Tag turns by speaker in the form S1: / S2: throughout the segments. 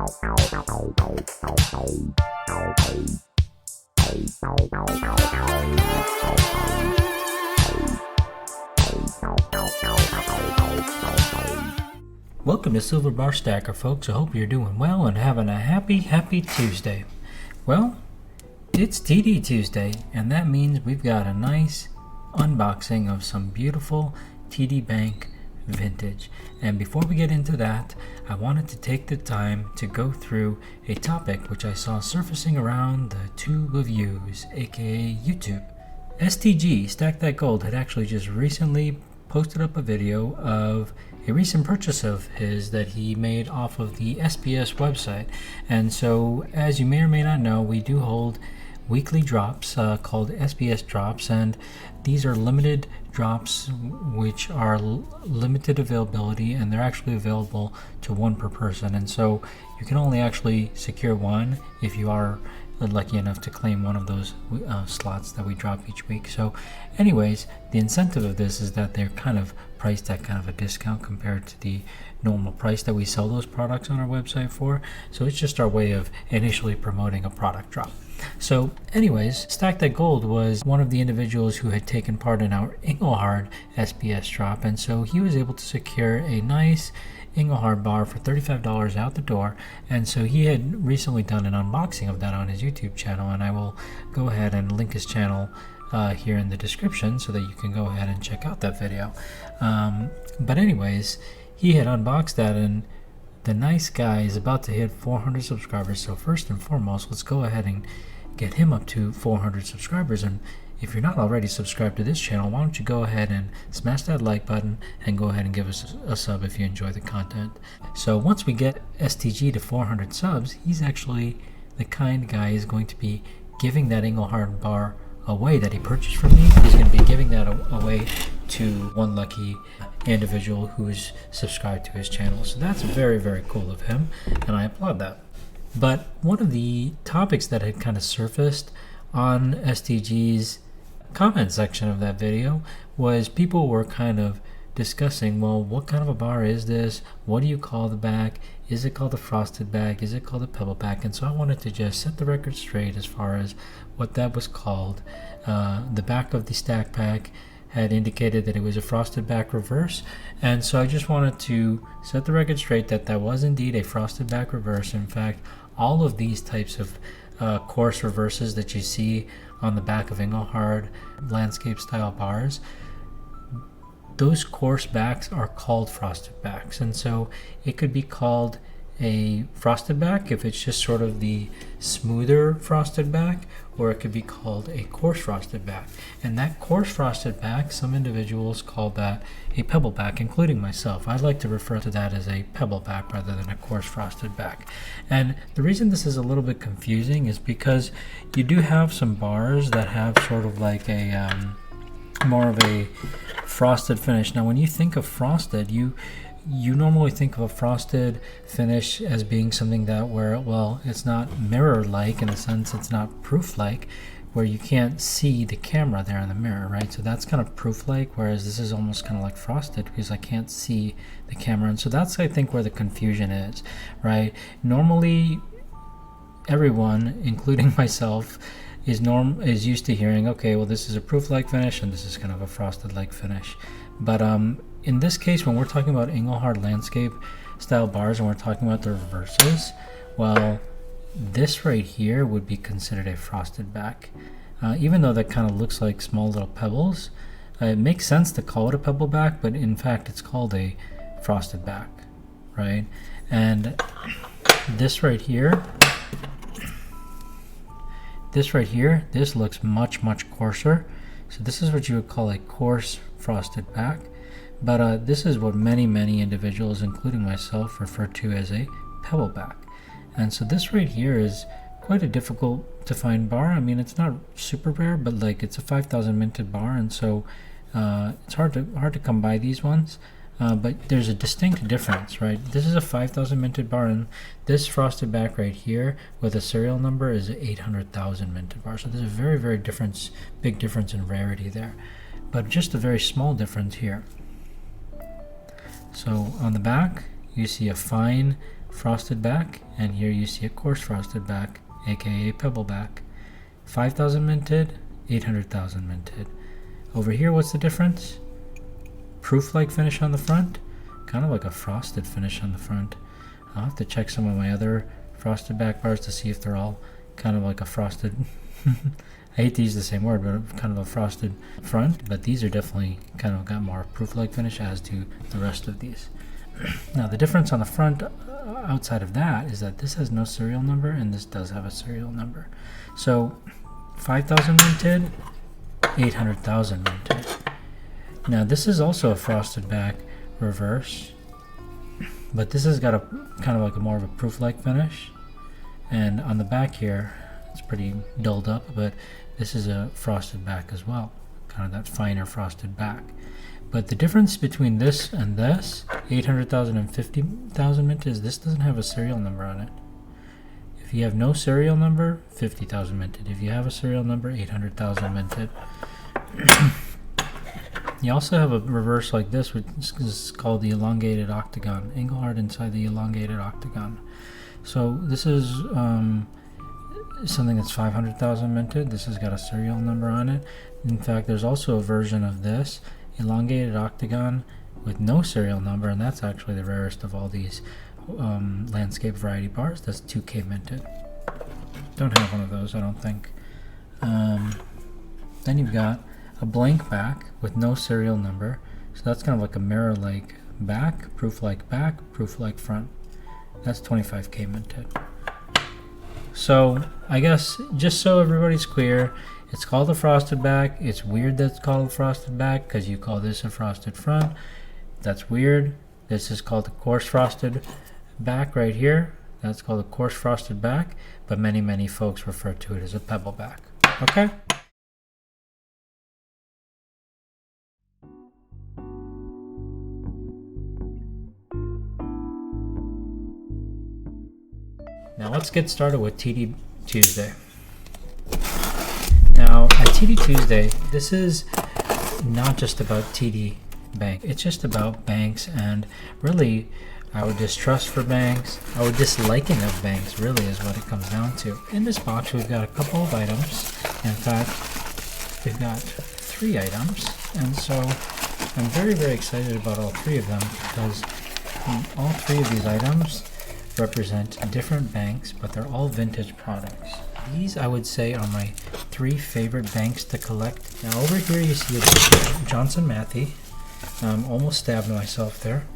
S1: Welcome to Silver Bar Stacker, folks. I hope you're doing well and having a happy Tuesday. Well, it's TD Tuesday, and that means we've got a nice unboxing of some beautiful TD Bank vintage. And before we get into that, I wanted to take the time to go through a topic which I saw surfacing around the tube of views, aka YouTube. STG, Stack That Gold, had actually just recently posted up a video of a recent purchase of his that he made off of the SBS website. And so, as you may or may not know, we do hold weekly drops called SBS drops, and these are limited drops which are limited availability, and they're actually available to one per person. And so you can only actually secure one if you are lucky enough to claim one of those slots that we drop each week. So anyways, the incentive of this is that they're kind of priced at kind of a discount compared to the normal price that we sell those products on our website for. So it's just our way of initially promoting a product drop. So anyways, Stack That Gold was one of the individuals who had taken part in our Engelhard SBS drop, and so he was able to secure a nice Engelhard bar for $35 out the door. And so he had recently done an unboxing of that on his YouTube channel, and I will go ahead and link his channel here in the description so that you can go ahead and check out that video. But anyways, he had unboxed that, and the nice guy is about to hit 400 subscribers. So first and foremost, let's go ahead and get him up to 400 subscribers. And if you're not already subscribed to this channel, why don't you go ahead and smash that like button and go ahead and give us a sub if you enjoy the content. So once we get STG to 400 subs, he's actually the kind guy is going to be giving that Engelhard bar away that he purchased from me. He's going to be giving that away to one lucky individual who is subscribed to his channel. So that's very cool of him, and I applaud that. But one of the topics that had kind of surfaced on STG's comment section of that video was people were kind of discussing, well, what kind of a bar is this? What do you call the back? Is it called a frosted back? Is it called a pebble back? And so I wanted to just set the record straight as far as what that was called. The back of the stack pack had indicated that it was a frosted back reverse, and so I just wanted to set the record straight that that was indeed a frosted back reverse. In fact, all of these types of coarse reverses that you see on the back of Engelhard landscape style bars, those coarse backs are called frosted backs. And so it could be called a frosted back if it's just sort of the smoother frosted back, or it could be called a coarse frosted back. And that coarse frosted back, some individuals call that a pebble back, including myself. I like to refer to that as a pebble back rather than a coarse frosted back. And the reason this is a little bit confusing is because you do have some bars that have sort of like a more of a frosted finish. Now when you think of frosted, you normally think of a frosted finish as being something that where, well, it's not mirror-like in a sense, it's not proof-like, where you can't see the camera there in the mirror, right? So that's kind of proof-like, whereas this is almost kind of like frosted because I can't see the camera. And so that's, I think, where the confusion is, right? Normally, everyone, including myself, is used to hearing, okay, well, this is a proof-like finish and this is kind of a frosted-like finish. But in this case, when we're talking about Engelhard landscape style bars and we're talking about the reverses, well, this right here would be considered a frosted back. Even though that kind of looks like small little pebbles, it makes sense to call it a pebble back, but in fact it's called a frosted back, right? And this right here, this looks much coarser. So this is what you would call a coarse frosted back. But this is what many individuals, including myself, refer to as a pebble back. And so this right here is quite a difficult to find bar. I mean, it's not super rare, but like it's a 5,000 minted bar, and so it's hard to come by these ones. But there's a distinct difference, right? This is a 5,000 minted bar, and this frosted back right here with a serial number is an 800,000 minted bar. So there's a very big difference in rarity there, but just a very small difference here. So on the back, you see a fine frosted back, and here you see a coarse frosted back, aka Pebble back. 5,000 minted, 800,000 minted. Over here, what's the difference? Proof-like finish on the front, kind of like a frosted finish on the front. I'll have to check some of my other frosted back bars to see if they're all kind of like a frosted I hate to use the same word, but kind of a frosted front. But these are definitely kind of got more proof-like finish, as do the rest of these. Now the difference on the front outside of that is that this has no serial number and this does have a serial number. So 5,000 minted, 800,000 minted. Now this is also a frosted back reverse, but this has got a kind of like a more of a proof-like finish. And on the back here, it's pretty dulled up, but this is a frosted back as well, kind of that finer frosted back. But the difference between this and this, 800,000 and 50,000 minted, is this doesn't have a serial number on it. If you have no serial number, 50,000 minted. If you have a serial number, 800,000 minted. You also have a reverse like this, which is called the elongated octagon. Engelhard inside the elongated octagon. So this is something that's 500,000 minted. This has got a serial number on it. In fact, there's also a version of this elongated octagon with no serial number, and that's actually the rarest of all these landscape variety bars. That's 2K minted. Don't have one of those, I don't think. Then you've got a blank back with no serial number. So that's kind of like a mirror-like back, proof-like front. That's 25K minted. So I guess just so everybody's clear, it's called a frosted back. It's weird that it's called a frosted back because you call this a frosted front. That's weird. This is called a coarse frosted back right here. That's called a coarse frosted back, but many folks refer to it as a pebble back. Okay? Now let's get started with TD Tuesday. Now at TD Tuesday, this is not just about TD Bank. It's just about banks and really our distrust for banks, our disliking of banks really is what it comes down to. In this box we've got a couple of items. In fact, we've got 3 items, and so I'm very excited about all 3 of them because all 3 of these items represent different banks, but they're all vintage products. These, I would say, are my 3 favorite banks to collect. Now over here you see a Johnson Matthey. Almost stabbed myself there.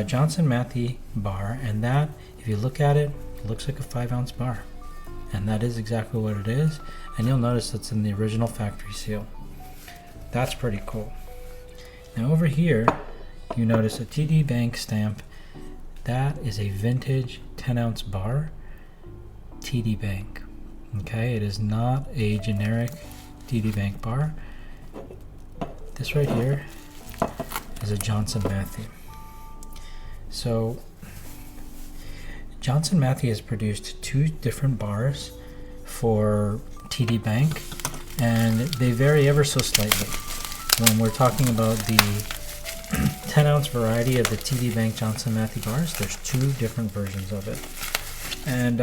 S1: Johnson Matthey bar, and that, if you look at it, it looks like a 5-ounce bar. And that is exactly what it is. And you'll notice it's in the original factory seal. That's pretty cool. Now over here, you notice a TD Bank stamp. That is a vintage 10-ounce bar, TD Bank. Okay, it is not a generic TD Bank bar. This right here is a Johnson Matthey. So Johnson Matthey has produced 2 different bars for TD Bank, and they vary ever so slightly. When we're talking about the 10-ounce variety of the TD Bank Johnson Matthey bars, there's 2 different versions of it. And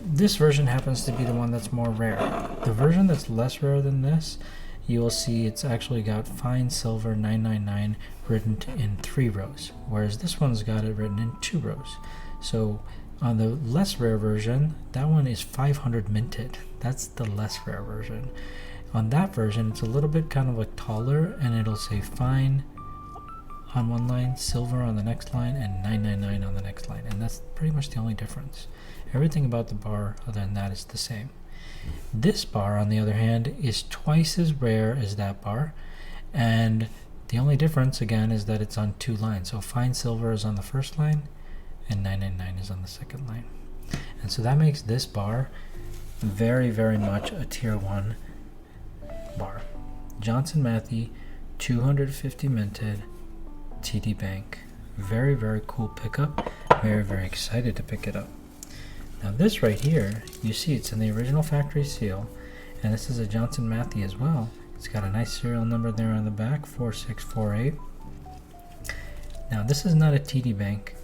S1: this version happens to be the one that's more rare. The version that's less rare than this, you will see it's actually got fine silver 999 written in 3 rows, whereas this one's got it written in 2 rows. So on the less rare version, that one is 500 minted. That's the less rare version. On that version, it's a little bit kind of like taller, and it'll say fine on one line, silver on the next line, and 999 on the next line, and that's pretty much the only difference. Everything about the bar other than that is the same. This bar, on the other hand, is twice as rare as that bar, and the only difference again is that it's on 2 lines. So fine silver is on the first line and 999 is on the second line, and so that makes this bar very much a tier 1 bar. Johnson Matthey 250 minted TD Bank. Very cool pickup. Very excited to pick it up. Now this right here, you see it's in the original factory seal, and this is a Johnson Matthey as well. It's got a nice serial number there on the back, 4648. Now this is not a TD Bank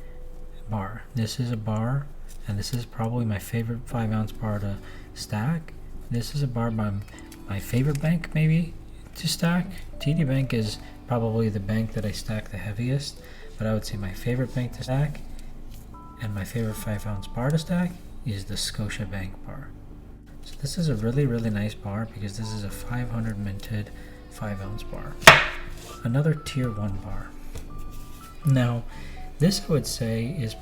S1: bar. This is a bar, and this is probably my favorite 5-ounce bar to stack. This is a bar by my favorite bank, maybe, to stack. TD Bank is probably the bank that I stack the heaviest, but I would say my favorite bank to stack and my favorite 5-ounce bar to stack is the Scotia Bank bar. So this is a really, really nice bar because this is a 500 minted 5-ounce bar. Another tier 1 bar. Now, this I would say is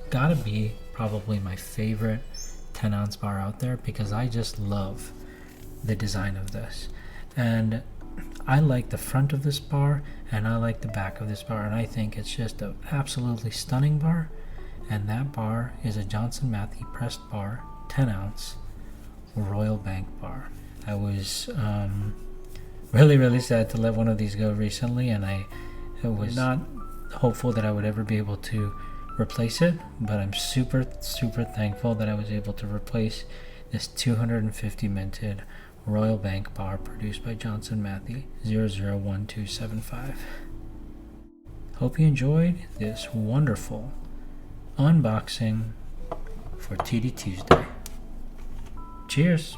S1: gotta be probably my favorite 10-ounce bar out there because I just love the design of this. And I like the front of this bar and I like the back of this bar, and I think it's just an absolutely stunning bar. And that bar is a Johnson Matthey pressed bar, 10-ounce Royal Bank bar. I was really, really sad to let one of these go recently, and I was not hopeful that I would ever be able to replace it, but I'm super, super thankful that I was able to replace this 250 minted Royal Bank bar produced by Johnson Matthey 001275. Hope you enjoyed this wonderful unboxing for TD Tuesday. Cheers!